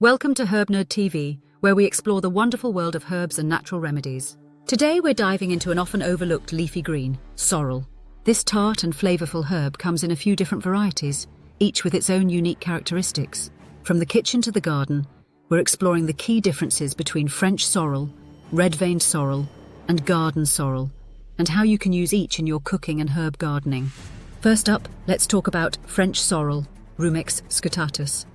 Welcome to Herb Nerd TV, where we explore the wonderful world of herbs and natural remedies. Today we're diving into an often overlooked leafy green, sorrel. This tart and flavorful herb comes in a few different varieties, each with its own unique characteristics. From the kitchen to the garden, we're exploring the key differences between French sorrel, red-veined sorrel, and garden sorrel, and how you can use each in your cooking and herb gardening. First up, let's talk about French sorrel, Rumex scotatus.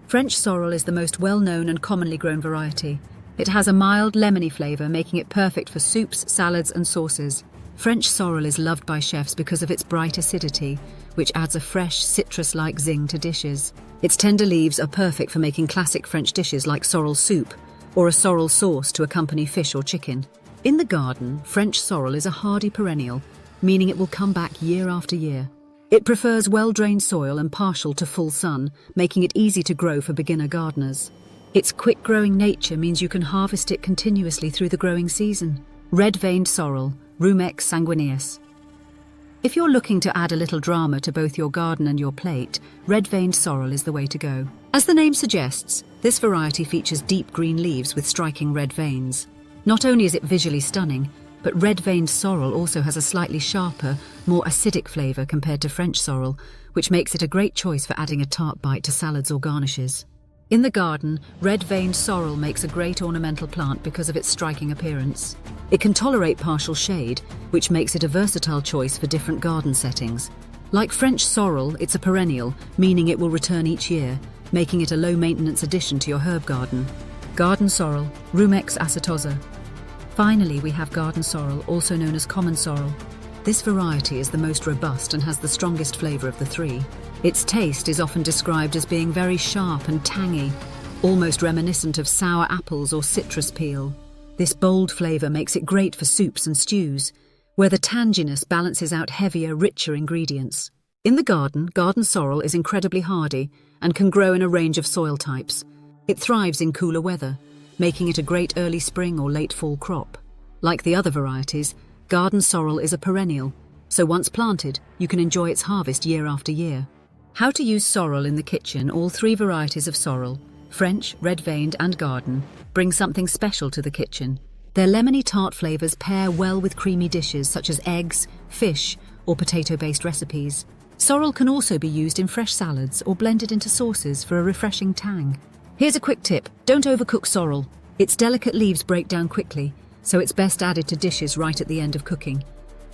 French sorrel is the most well-known and commonly grown variety. It has a mild, lemony flavor, making it perfect for soups, salads, and sauces. French sorrel is loved by chefs because of its bright acidity, which adds a fresh, citrus-like zing to dishes. Its tender leaves are perfect for making classic French dishes like sorrel soup or a sorrel sauce to accompany fish or chicken. In the garden, French sorrel is a hardy perennial, meaning it will come back year after year. It prefers well-drained soil and partial to full sun, making it easy to grow for beginner gardeners. Its quick-growing nature means you can harvest it continuously through the growing season. Red-veined sorrel, Rumex sanguineus. If you're looking to add a little drama to both your garden and your plate, red-veined sorrel is the way to go. As the name suggests, this variety features deep green leaves with striking red veins. Not only is it visually stunning, but red-veined sorrel also has a slightly sharper, more acidic flavour compared to French sorrel, which makes it a great choice for adding a tart bite to salads or garnishes. In the garden, red-veined sorrel makes a great ornamental plant because of its striking appearance. It can tolerate partial shade, which makes it a versatile choice for different garden settings. Like French sorrel, it's a perennial, meaning it will return each year, making it a low-maintenance addition to your herb garden. Garden sorrel, Rumex acetosa. Finally, we have garden sorrel, also known as common sorrel. This variety is the most robust and has the strongest flavour of the three. Its taste is often described as being very sharp and tangy, almost reminiscent of sour apples or citrus peel. This bold flavour makes it great for soups and stews, where the tanginess balances out heavier, richer ingredients. In the garden, garden sorrel is incredibly hardy and can grow in a range of soil types. It thrives in cooler weather, making it a great early spring or late fall crop. Like the other varieties, garden sorrel is a perennial, so once planted, you can enjoy its harvest year after year. How to use sorrel in the kitchen. All three varieties of sorrel, French, red-veined, and garden, bring something special to the kitchen. Their lemony tart flavours pair well with creamy dishes such as eggs, fish, or potato-based recipes. Sorrel can also be used in fresh salads or blended into sauces for a refreshing tang. Here's a quick tip: don't overcook sorrel. Its delicate leaves break down quickly, so it's best added to dishes right at the end of cooking,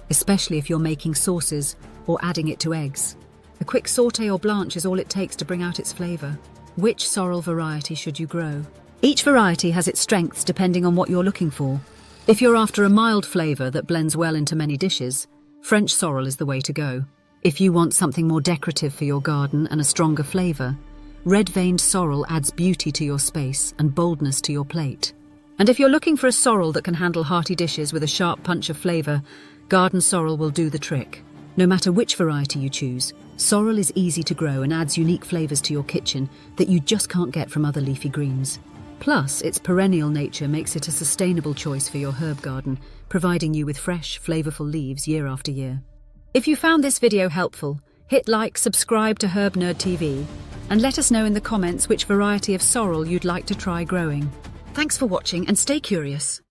especially if you're making sauces or adding it to eggs. A quick sauté or blanch is all it takes to bring out its flavour. Which sorrel variety should you grow? Each variety has its strengths depending on what you're looking for. If you're after a mild flavour that blends well into many dishes, French sorrel is the way to go. If you want something more decorative for your garden and a stronger flavour, red-veined sorrel adds beauty to your space and boldness to your plate. And if you're looking for a sorrel that can handle hearty dishes with a sharp punch of flavour, garden sorrel will do the trick. No matter which variety you choose, sorrel is easy to grow and adds unique flavours to your kitchen that you just can't get from other leafy greens. Plus, its perennial nature makes it a sustainable choice for your herb garden, providing you with fresh, flavourful leaves year after year. If you found this video helpful, hit like, subscribe to Herb Nerd TV, and let us know in the comments which variety of sorrel you'd like to try growing. Thanks for watching and stay curious.